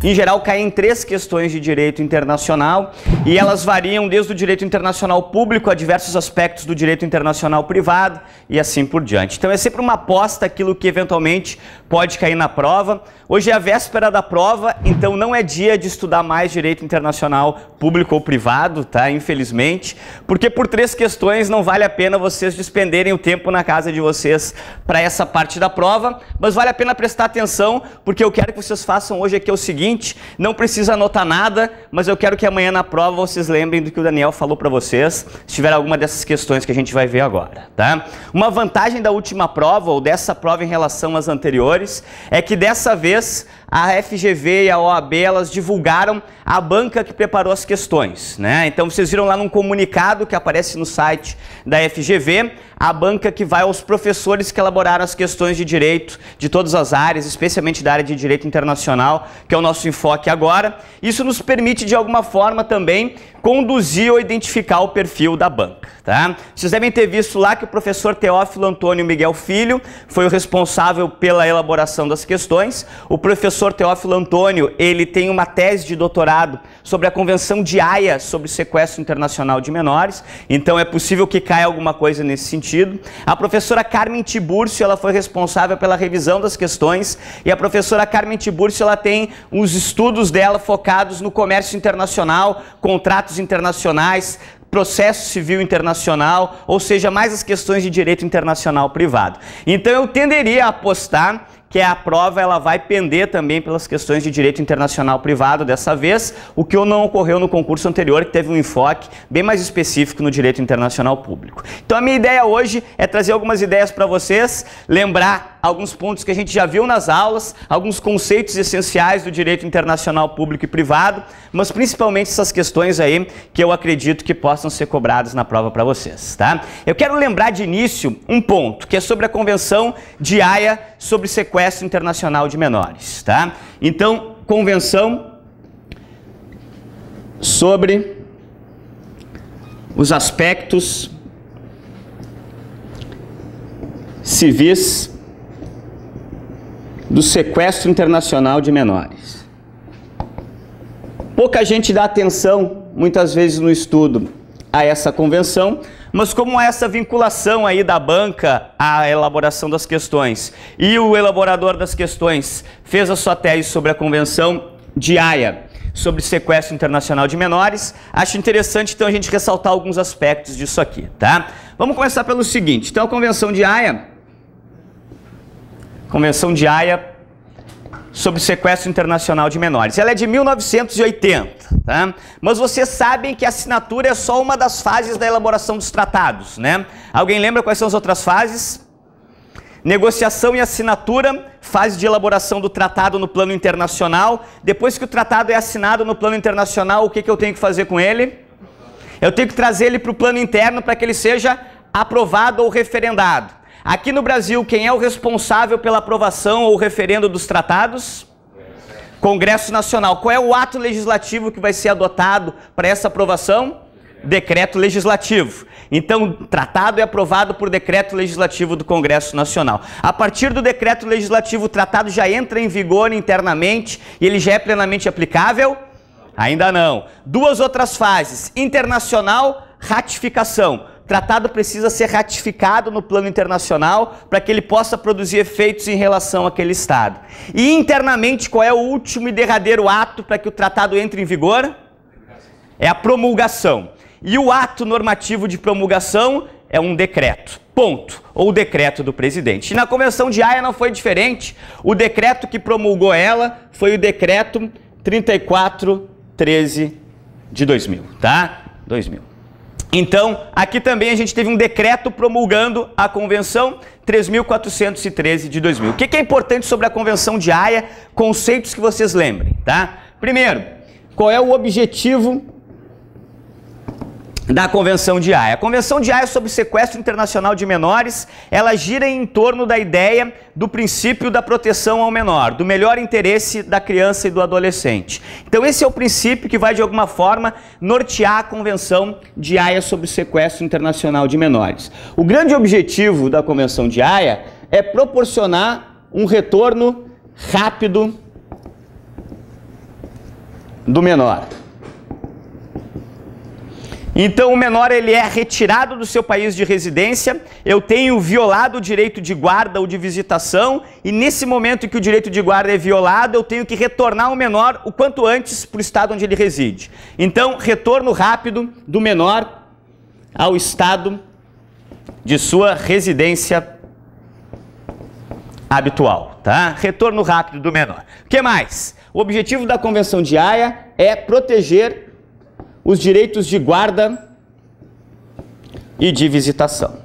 Em geral, caem em 3 questões de direito internacional e elas variam desde o direito internacional público a diversos aspectos do direito internacional privado e assim por diante. Então é sempre uma aposta aquilo que eventualmente pode cair na prova. Hoje é a véspera da prova, então não é dia de estudar mais direito internacional público ou privado, tá? Infelizmente, porque por 3 questões não vale a pena vocês despenderem o tempo na casa de vocês para essa parte da prova, mas vale a pena prestar atenção, porque eu quero que vocês façam hoje aqui o seguinte, não precisa anotar nada, mas eu quero que amanhã na prova vocês lembrem do que o Daniel falou para vocês, se tiver alguma dessas questões que a gente vai ver agora, tá? Uma vantagem da última prova, ou dessa prova em relação às anteriores, é que dessa vez a FGV e a OAB, elas divulgaram a banca que preparou as questões, né? Então vocês viram lá num comunicado que aparece no site da FGV, a banca que vai aos professores que elaboraram as questões de direito de todas as áreas, especialmente da área de direito internacional, que é o nosso enfoque agora. Isso nos permite, de alguma forma, também conduzir ou identificar o perfil da banca, tá? Vocês devem ter visto lá que o professor Teófilo Antônio Miguel Filho foi o responsável pela elaboração das questões. O professor Teófilo Antônio, ele tem uma tese de doutorado sobre a Convenção de Haia sobre sequestro internacional de menores, então é possível que caia alguma coisa nesse sentido. A professora Carmen Tiburcio, ela foi responsável pela revisão das questões, e a professora Carmen Tiburcio, ela tem os estudos dela focados no comércio internacional, contratos internacionais, processo civil internacional, ou seja, mais as questões de direito internacional privado. Então eu tenderia a apostar que a prova ela vai pender também pelas questões de direito internacional privado dessa vez, o que não ocorreu no concurso anterior, que teve um enfoque bem mais específico no direito internacional público. Então a minha ideia hoje é trazer algumas ideias para vocês, lembrar alguns pontos que a gente já viu nas aulas, alguns conceitos essenciais do direito internacional público e privado, mas principalmente essas questões aí que eu acredito que possam ser cobradas na prova para vocês, tá? Eu quero lembrar de início um ponto, que é sobre a Convenção de Haia sobre sequestro internacional de menores, tá? Então, Convenção sobre os aspectos civis do sequestro internacional de menores. Pouca gente dá atenção, muitas vezes no estudo, a essa convenção, mas como há essa vinculação aí da banca à elaboração das questões e o elaborador das questões fez a sua tese sobre a Convenção de Haia sobre sequestro internacional de menores, acho interessante então a gente ressaltar alguns aspectos disso aqui, tá? Vamos começar pelo seguinte, então a Convenção de Haia sobre sequestro internacional de menores. Ela é de 1980, tá? Mas vocês sabem que a assinatura é só uma das fases da elaboração dos tratados, né? Alguém lembra quais são as outras fases? Negociação e assinatura, fase de elaboração do tratado no plano internacional. Depois que o tratado é assinado no plano internacional, o que eu tenho que fazer com ele? Eu tenho que trazer ele para o plano interno para que ele seja aprovado ou referendado. Aqui no Brasil, quem é o responsável pela aprovação ou referendo dos tratados? Congresso Nacional. Qual é o ato legislativo que vai ser adotado para essa aprovação? Decreto legislativo. Então, o tratado é aprovado por decreto legislativo do Congresso Nacional. A partir do decreto legislativo, o tratado já entra em vigor internamente e ele já é plenamente aplicável? Ainda não. 2 outras fases. Internacional, ratificação. O tratado precisa ser ratificado no plano internacional para que ele possa produzir efeitos em relação àquele Estado. E internamente, qual é o último e derradeiro ato para que o tratado entre em vigor? É a promulgação. E o ato normativo de promulgação é um decreto, ponto, ou o decreto do presidente. E na Convenção de Haia não foi diferente. O decreto que promulgou ela foi o decreto 3413 de 2000, tá? 2000. Então, aqui também a gente teve um decreto promulgando a Convenção 3.413 de 2000. O que é importante sobre a Convenção de Haia? Conceitos que vocês lembrem, tá? Primeiro, qual é o objetivo da Convenção de Haia? A Convenção de Haia sobre sequestro internacional de menores, ela gira em torno da ideia do princípio da proteção ao menor, do melhor interesse da criança e do adolescente. Então esse é o princípio que vai de alguma forma nortear a Convenção de Haia sobre sequestro internacional de menores. O grande objetivo da Convenção de Haia é proporcionar um retorno rápido do menor. Então o menor ele é retirado do seu país de residência, eu tenho violado o direito de guarda ou de visitação, e nesse momento em que o direito de guarda é violado, eu tenho que retornar o menor o quanto antes para o estado onde ele reside. Então, retorno rápido do menor ao estado de sua residência habitual, tá? Retorno rápido do menor. O que mais? O objetivo da Convenção de Haia é proteger os direitos de guarda e de visitação.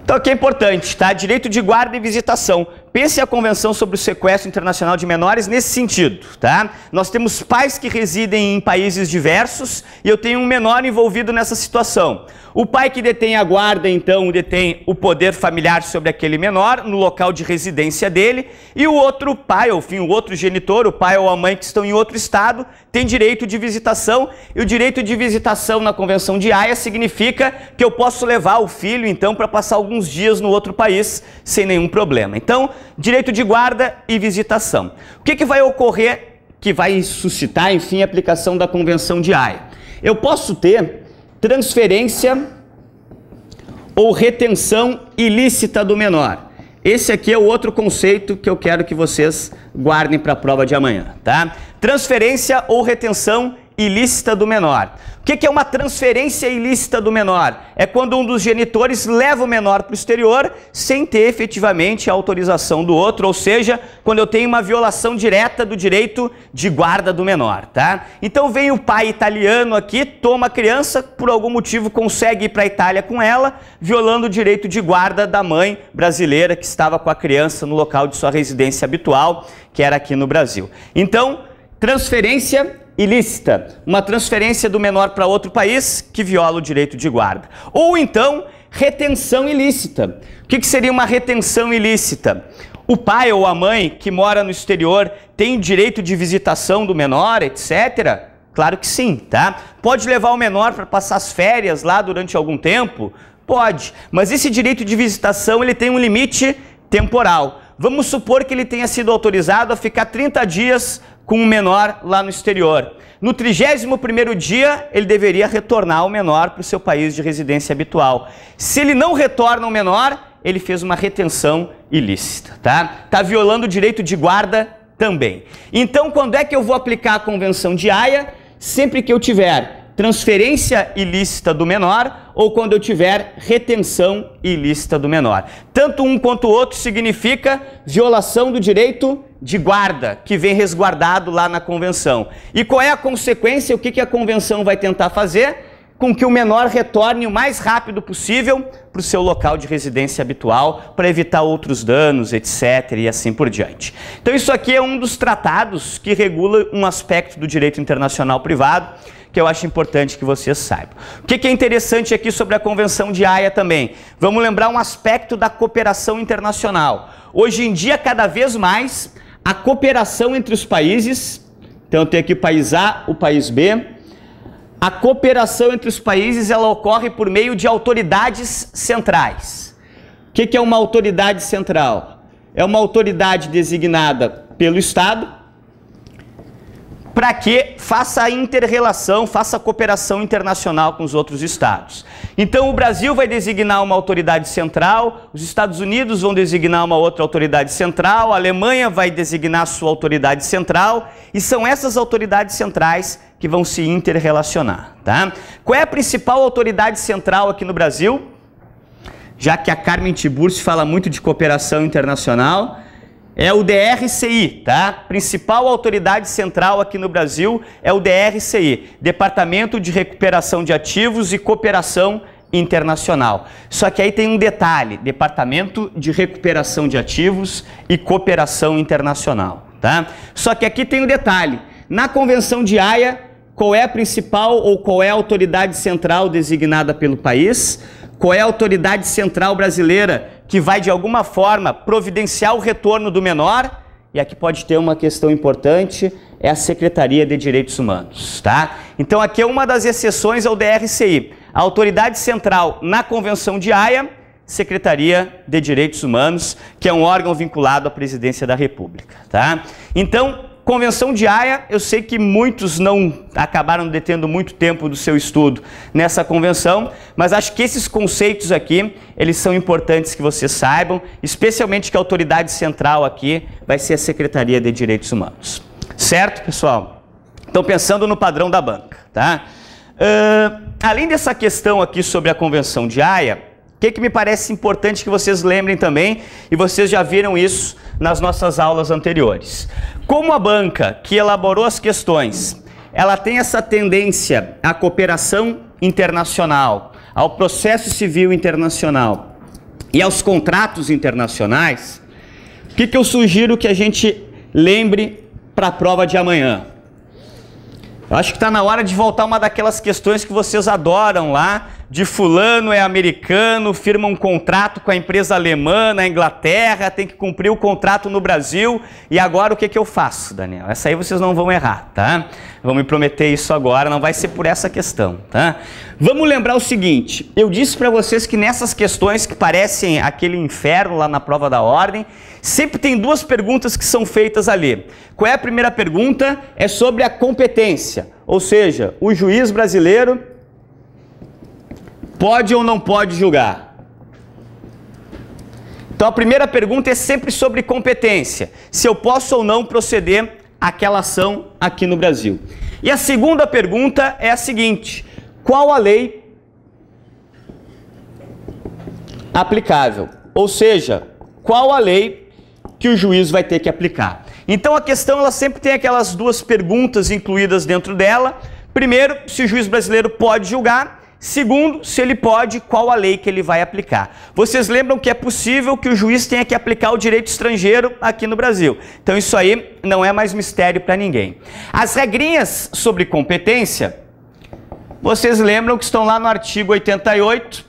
Então aqui é importante, tá? Direito de guarda e visitação. Pense a Convenção sobre o Sequestro Internacional de Menores nesse sentido, tá? Nós temos pais que residem em países diversos e eu tenho um menor envolvido nessa situação. O pai que detém a guarda, então, detém o poder familiar sobre aquele menor no local de residência dele, e o outro pai, ou enfim, o outro genitor, o pai ou a mãe que estão em outro estado, tem direito de visitação, e o direito de visitação na Convenção de Haia significa que eu posso levar o filho, então, para passar alguns dias no outro país sem nenhum problema. Então, direito de guarda e visitação. O que vai ocorrer que vai suscitar, enfim, a aplicação da Convenção de Haia? Eu posso ter transferência ou retenção ilícita do menor. Esse aqui é o outro conceito que eu quero que vocês guardem para a prova de amanhã, tá? Transferência ou retenção ilícita do menor. O que é uma transferência ilícita do menor? É quando um dos genitores leva o menor para o exterior sem ter efetivamente a autorização do outro, ou seja, quando eu tenho uma violação direta do direito de guarda do menor, tá? Então vem o pai italiano aqui, toma a criança, por algum motivo consegue ir para a Itália com ela, violando o direito de guarda da mãe brasileira que estava com a criança no local de sua residência habitual, que era aqui no Brasil. Então, transferência ilícita, uma transferência do menor para outro país que viola o direito de guarda. Ou então, retenção ilícita. O que seria uma retenção ilícita? O pai ou a mãe que mora no exterior tem direito de visitação do menor, etc.? Claro que sim, tá? Pode levar o menor para passar as férias lá durante algum tempo? Pode, mas esse direito de visitação ele tem um limite temporal. Vamos supor que ele tenha sido autorizado a ficar 30 dias com o menor lá no exterior. No 31º dia, ele deveria retornar o menor para o seu país de residência habitual. Se ele não retorna o menor, ele fez uma retenção ilícita, tá? Está violando o direito de guarda também. Então, quando é que eu vou aplicar a Convenção de Haia? Sempre que eu tiver transferência ilícita do menor ou quando eu tiver retenção ilícita do menor. Tanto um quanto o outro significa violação do direito de guarda, que vem resguardado lá na Convenção. E qual é a consequência? O que a Convenção vai tentar fazer? Com que o menor retorne o mais rápido possível para o seu local de residência habitual, para evitar outros danos, etc. e assim por diante. Então isso aqui é um dos tratados que regula um aspecto do direito internacional privado, que eu acho importante que vocês saibam. O que é interessante aqui sobre a Convenção de Haia também? Vamos lembrar um aspecto da cooperação internacional. Hoje em dia, cada vez mais, a cooperação entre os países, então eu tenho aqui o país A, o país B, a cooperação entre os países ela ocorre por meio de autoridades centrais. O que é uma autoridade central? É uma autoridade designada pelo Estado, para que faça a inter-relação, faça a cooperação internacional com os outros estados. Então o Brasil vai designar uma autoridade central, os Estados Unidos vão designar uma outra autoridade central, a Alemanha vai designar sua autoridade central, e são essas autoridades centrais que vão se inter-relacionar, tá? Qual é a principal autoridade central aqui no Brasil? Já que a Carmen Tiburcio fala muito de cooperação internacional, é o DRCI, tá? Principal autoridade central aqui no Brasil é o DRCI, Departamento de Recuperação de Ativos e Cooperação Internacional. Só que aí tem um detalhe, Departamento de Recuperação de Ativos e Cooperação Internacional, tá? Só que aqui tem um detalhe, na Convenção de Haia, qual é a principal ou qual é a autoridade central designada pelo país? Qual é a autoridade central brasileira que vai, de alguma forma, providenciar o retorno do menor? E aqui pode ter uma questão importante, é a Secretaria de Direitos Humanos, tá? Então aqui é uma das exceções ao DRCI. A autoridade central na Convenção de Haia, Secretaria de Direitos Humanos, que é um órgão vinculado à Presidência da República, tá? Então, Convenção de Haia, eu sei que muitos não acabaram detendo muito tempo do seu estudo nessa convenção, mas acho que esses conceitos aqui, eles são importantes que vocês saibam, especialmente que a autoridade central aqui vai ser a Secretaria de Direitos Humanos. Certo, pessoal? Então, pensando no padrão da banca, tá? Além dessa questão aqui sobre a Convenção de Haia, o que me parece importante que vocês lembrem também, e vocês já viram isso nas nossas aulas anteriores. Como a banca que elaborou as questões, ela tem essa tendência à cooperação internacional, ao processo civil internacional e aos contratos internacionais, o que eu sugiro que a gente lembre para a prova de amanhã? Eu acho que está na hora de voltar uma daquelas questões que vocês adoram lá, de fulano é americano, firma um contrato com a empresa alemã na Inglaterra, tem que cumprir o contrato no Brasil, e agora o que eu faço, Daniel? Essa aí vocês não vão errar, tá? Vão me prometer isso agora, não vai ser por essa questão, tá? Vamos lembrar o seguinte, eu disse para vocês que nessas questões que parecem aquele inferno lá na prova da ordem, sempre tem duas perguntas que são feitas ali. Qual é a primeira pergunta? É sobre a competência, ou seja, o juiz brasileiro pode ou não pode julgar? Então a primeira pergunta é sempre sobre competência, se eu posso ou não proceder àquela ação aqui no Brasil. E a segunda pergunta é a seguinte, qual a lei aplicável? Ou seja, qual a lei que o juiz vai ter que aplicar? Então a questão ela sempre tem aquelas duas perguntas incluídas dentro dela. Primeiro, se o juiz brasileiro pode julgar. Segundo, se ele pode, qual a lei que ele vai aplicar. Vocês lembram que é possível que o juiz tenha que aplicar o direito estrangeiro aqui no Brasil. Então isso aí não é mais mistério para ninguém. As regrinhas sobre competência, vocês lembram que estão lá no artigo 88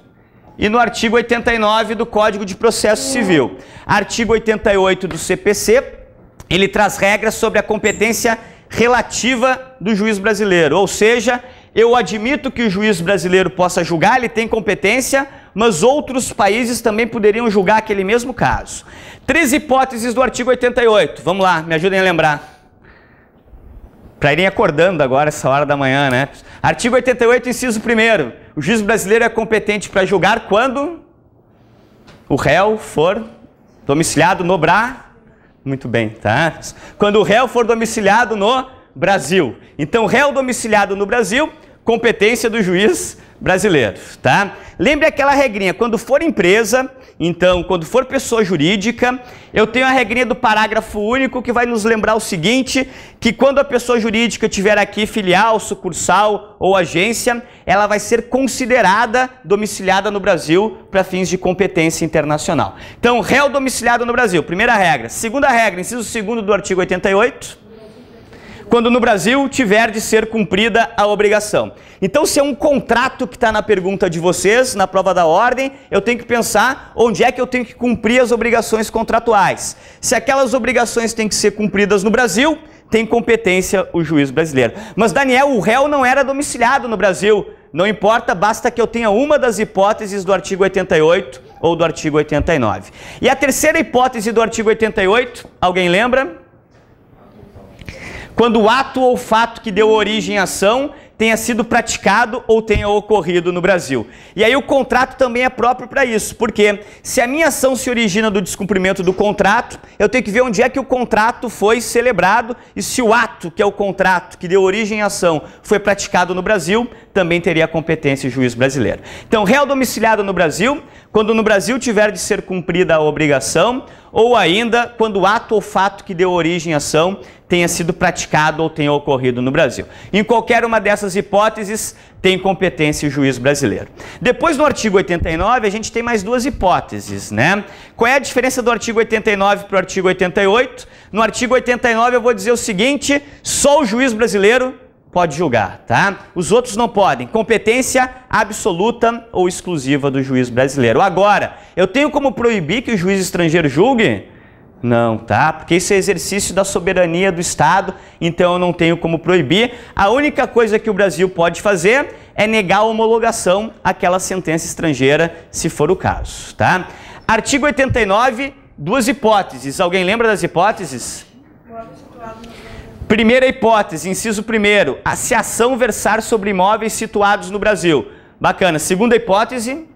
e no artigo 89 do Código de Processo Civil. Artigo 88 do CPC, ele traz regras sobre a competência relativa do juiz brasileiro, ou seja, eu admito que o juiz brasileiro possa julgar, ele tem competência, mas outros países também poderiam julgar aquele mesmo caso. 3 hipóteses do artigo 88, vamos lá, me ajudem a lembrar. Para irem acordando agora essa hora da manhã, né? Artigo 88, inciso 1º, o juiz brasileiro é competente para julgar quando o réu for domiciliado no Brasil. Muito bem, tá? Quando o réu for domiciliado no Brasil. Então, réu domiciliado no Brasil, competência do juiz brasileiro, tá? Lembre aquela regrinha, quando for empresa, então, quando for pessoa jurídica, eu tenho a regrinha do parágrafo único que vai nos lembrar o seguinte, que quando a pessoa jurídica tiver aqui filial, sucursal ou agência, ela vai ser considerada domiciliada no Brasil para fins de competência internacional. Então, réu domiciliado no Brasil, primeira regra. Segunda regra, inciso 2º do artigo 88, quando no Brasil tiver de ser cumprida a obrigação. Então, se é um contrato que está na pergunta de vocês, na prova da ordem, eu tenho que pensar onde é que eu tenho que cumprir as obrigações contratuais. Se aquelas obrigações têm que ser cumpridas no Brasil, tem competência o juiz brasileiro. Mas, Daniel, o réu não era domiciliado no Brasil. Não importa, basta que eu tenha uma das hipóteses do artigo 88 ou do artigo 89. E a terceira hipótese do artigo 88, alguém lembra? Quando o ato ou fato que deu origem à ação tenha sido praticado ou tenha ocorrido no Brasil. E aí o contrato também é próprio para isso, porque se a minha ação se origina do descumprimento do contrato, eu tenho que ver onde é que o contrato foi celebrado e se o ato, que é o contrato que deu origem à ação, foi praticado no Brasil, também teria competência o juiz brasileiro. Então, réu domiciliado no Brasil, quando no Brasil tiver de ser cumprida a obrigação, ou ainda quando o ato ou fato que deu origem à ação tenha sido praticado ou tenha ocorrido no Brasil. Em qualquer uma dessas hipóteses, tem competência o juiz brasileiro. Depois, no artigo 89, a gente tem mais duas hipóteses, né? Qual é a diferença do artigo 89 para o artigo 88? No artigo 89 eu vou dizer o seguinte, só o juiz brasileiro pode julgar, tá? Os outros não podem. Competência absoluta ou exclusiva do juiz brasileiro. Agora, eu tenho como proibir que o juiz estrangeiro julgue? Não, tá? Porque isso é exercício da soberania do Estado, então eu não tenho como proibir. A única coisa que o Brasil pode fazer é negar a homologação àquela sentença estrangeira, se for o caso, tá? Artigo 89, duas hipóteses. Alguém lembra das hipóteses? Primeira hipótese, inciso 1º, se a ação versar sobre imóveis situados no Brasil. Bacana. Segunda hipótese,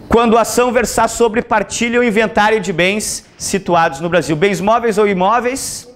quando a ação versar sobre partilha ou inventário de bens situados no Brasil. Bens móveis ou imóveis?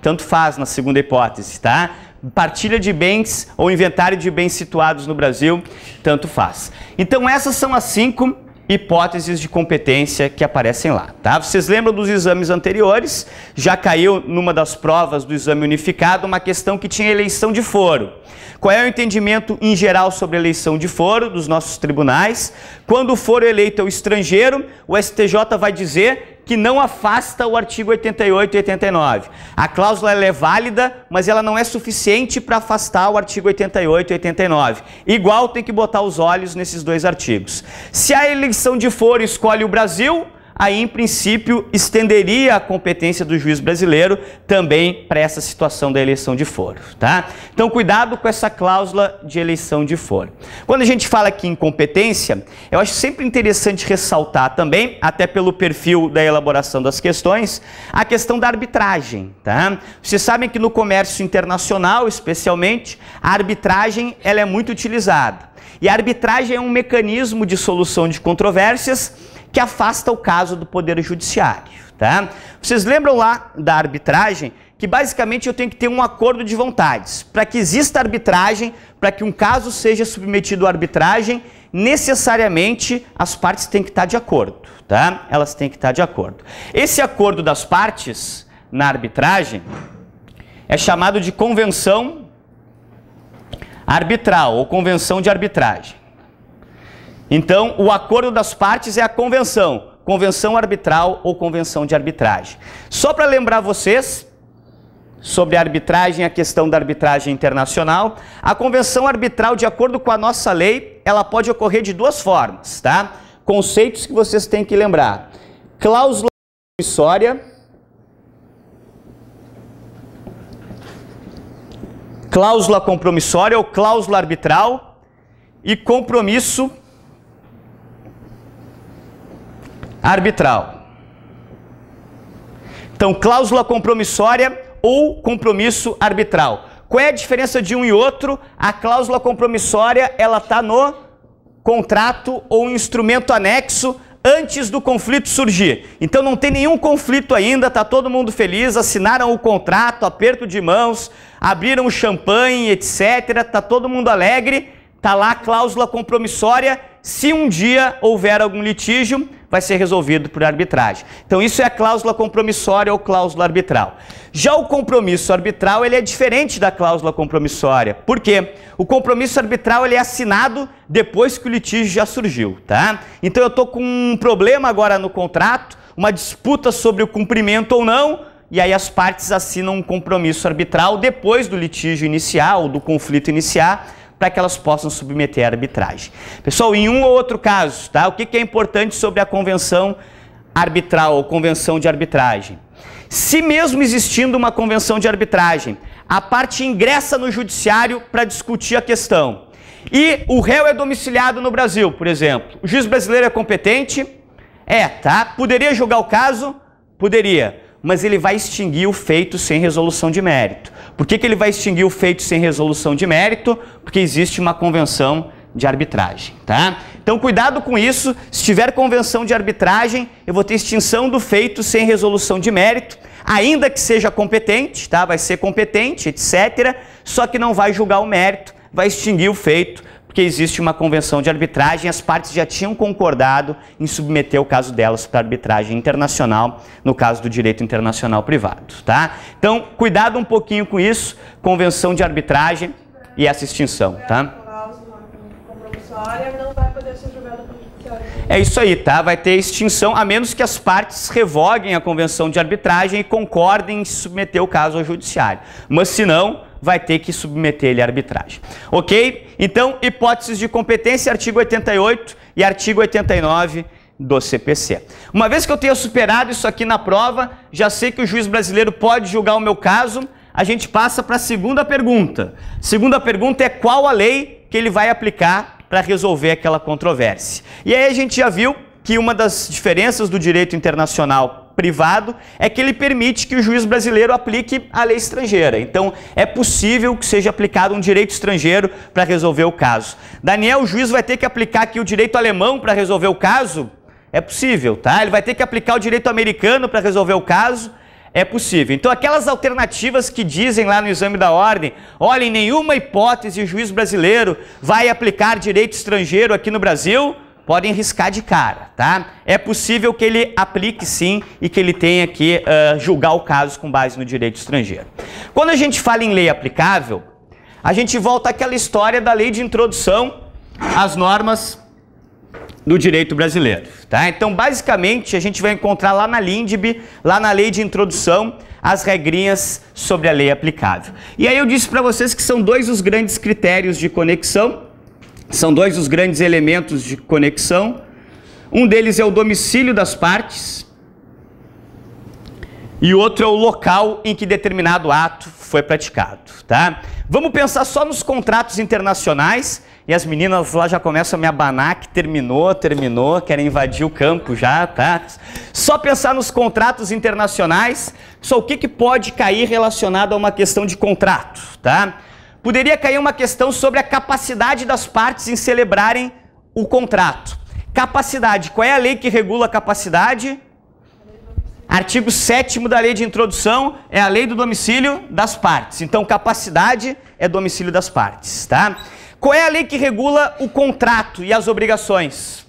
Tanto faz na segunda hipótese, tá? Partilha de bens ou inventário de bens situados no Brasil, tanto faz. Então essas são as 5 hipóteses de competência que aparecem lá, tá? Vocês lembram dos exames anteriores? Já caiu numa das provas do exame unificado uma questão que tinha eleição de foro. Qual é o entendimento em geral sobre a eleição de foro dos nossos tribunais? Quando o foro eleito é o estrangeiro, o STJ vai dizer que não afasta o artigo 88 e 89. A cláusula ela é válida, mas ela não é suficiente para afastar o artigo 88 e 89. Igual tem que botar os olhos nesses 2 artigos. Se a eleição de foro escolhe o Brasil, aí em princípio estenderia a competência do juiz brasileiro também para essa situação da eleição de foro, tá? Então cuidado com essa cláusula de eleição de foro. Quando a gente fala aqui em competência, eu acho sempre interessante ressaltar também, até pelo perfil da elaboração das questões, a questão da arbitragem, tá? Vocês sabem que no comércio internacional, especialmente, a arbitragem ela é muito utilizada. E a arbitragem é um mecanismo de solução de controvérsias que afasta o caso do Poder Judiciário, tá? Vocês lembram lá da arbitragem que basicamente eu tenho que ter um acordo de vontades. Para que exista arbitragem, para que um caso seja submetido à arbitragem, necessariamente as partes têm que estar de acordo, tá? Elas têm que estar de acordo. Esse acordo das partes na arbitragem é chamado de convenção arbitral ou convenção de arbitragem. Então, o acordo das partes é a convenção arbitral ou convenção de arbitragem. Só para lembrar vocês sobre a arbitragem, a questão da arbitragem internacional, a convenção arbitral, de acordo com a nossa lei, ela pode ocorrer de 2 formas, tá? Conceitos que vocês têm que lembrar. Cláusula compromissória, ou cláusula arbitral e compromisso arbitral. Então, cláusula compromissória ou compromisso arbitral. Qual é a diferença de um e outro? A cláusula compromissória, ela está no contrato ou instrumento anexo antes do conflito surgir. Então não tem nenhum conflito ainda, está todo mundo feliz, assinaram o contrato, aperto de mãos, abriram o champanhe, etc. Está todo mundo alegre, está lá a cláusula compromissória. Se um dia houver algum litígio, vai ser resolvido por arbitragem. Então isso é a cláusula compromissória ou cláusula arbitral. Já o compromisso arbitral, ele é diferente da cláusula compromissória. Por quê? O compromisso arbitral ele é assinado depois que o litígio já surgiu, tá? Então eu estou com um problema agora no contrato, uma disputa sobre o cumprimento ou não, e aí as partes assinam um compromisso arbitral depois do litígio inicial, do conflito iniciar, para que elas possam submeter à arbitragem. Pessoal, em um ou outro caso, tá? O que é importante sobre a convenção arbitral ou convenção de arbitragem? Se mesmo existindo uma convenção de arbitragem, a parte ingressa no judiciário para discutir a questão e o réu é domiciliado no Brasil, por exemplo, o juiz brasileiro é competente? Tá? Poderia julgar o caso? Poderia. Mas ele vai extinguir o feito sem resolução de mérito. Por que ele vai extinguir o feito sem resolução de mérito? Porque existe uma convenção de arbitragem, tá? Então cuidado com isso, se tiver convenção de arbitragem, eu vou ter extinção do feito sem resolução de mérito, ainda que seja competente, tá? Vai ser competente, etc. Só que não vai julgar o mérito, vai extinguir o feito, porque existe uma convenção de arbitragem, as partes já tinham concordado em submeter o caso delas para arbitragem internacional, no caso do direito internacional privado, tá? Então, cuidado um pouquinho com isso, convenção de arbitragem e essa extinção, tá? Não vai poder ser julgada pelo judiciário. É isso aí, tá? Vai ter extinção, a menos que as partes revoguem a convenção de arbitragem e concordem em submeter o caso ao judiciário. Mas se não, vai ter que submeter ele à arbitragem. Ok? Então, hipóteses de competência, artigo 88 e artigo 89 do CPC. Uma vez que eu tenha superado isso aqui na prova, já sei que o juiz brasileiro pode julgar o meu caso, a gente passa para a segunda pergunta. Segunda pergunta é qual a lei que ele vai aplicar para resolver aquela controvérsia. E aí a gente já viu que uma das diferenças do direito internacional privado é que ele permite que o juiz brasileiro aplique a lei estrangeira. Então, é possível que seja aplicado um direito estrangeiro para resolver o caso. Daniel, o juiz vai ter que aplicar aqui o direito alemão para resolver o caso? É possível, tá? Ele vai ter que aplicar o direito americano para resolver o caso? É possível. Então, aquelas alternativas que dizem lá no exame da ordem, olha, em nenhuma hipótese o juiz brasileiro vai aplicar direito estrangeiro aqui no Brasil, podem riscar de cara, tá? É possível que ele aplique sim e que ele tenha que julgar o caso com base no direito estrangeiro. Quando a gente fala em lei aplicável, a gente volta àquela história da lei de introdução às normas do direito brasileiro, tá? Então, basicamente, a gente vai encontrar lá na LINDB, lá na lei de introdução, as regrinhas sobre a lei aplicável. E aí eu disse para vocês que são dois os grandes critérios de conexão, são dois os grandes elementos de conexão. Um deles é o domicílio das partes e o outro é o local em que determinado ato foi praticado, tá? Vamos pensar só nos contratos internacionais. E as meninas lá já começam a me abanar que terminou, querem invadir o campo já, tá? Só pensar nos contratos internacionais, só o que pode cair relacionado a uma questão de contrato, tá? Poderia cair uma questão sobre a capacidade das partes em celebrarem o contrato. Capacidade, qual é a lei que regula a capacidade? Artigo 7º da lei de introdução é a lei do domicílio das partes. Então, capacidade é domicílio das partes, tá? Qual é a lei que regula o contrato e as obrigações?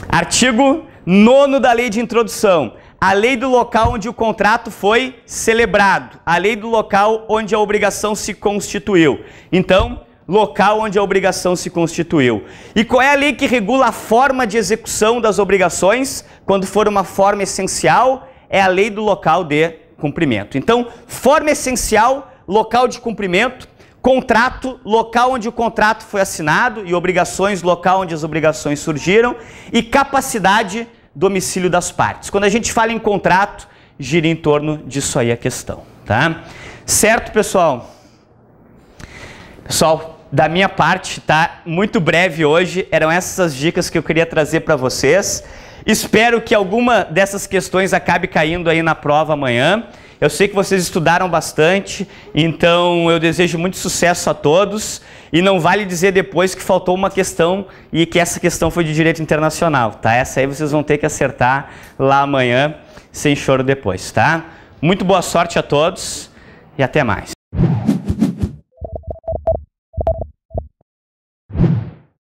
Artigo 9º da lei de introdução. A lei do local onde o contrato foi celebrado. A lei do local onde a obrigação se constituiu. Então, local onde a obrigação se constituiu. E qual é a lei que regula a forma de execução das obrigações? Quando for uma forma essencial, é a lei do local de cumprimento. Então, forma essencial, local de cumprimento. Contrato, local onde o contrato foi assinado e obrigações, local onde as obrigações surgiram, e capacidade, domicílio das partes. Quando a gente fala em contrato, gira em torno disso aí a questão, tá? Certo, pessoal? Pessoal, da minha parte, tá? Muito breve hoje, eram essas dicas que eu queria trazer para vocês. Espero que alguma dessas questões acabe caindo aí na prova amanhã. Eu sei que vocês estudaram bastante, então eu desejo muito sucesso a todos. E não vale dizer depois que faltou uma questão e que essa questão foi de direito internacional, tá? Essa aí vocês vão ter que acertar lá amanhã, sem choro depois, tá? Muito boa sorte a todos e até mais.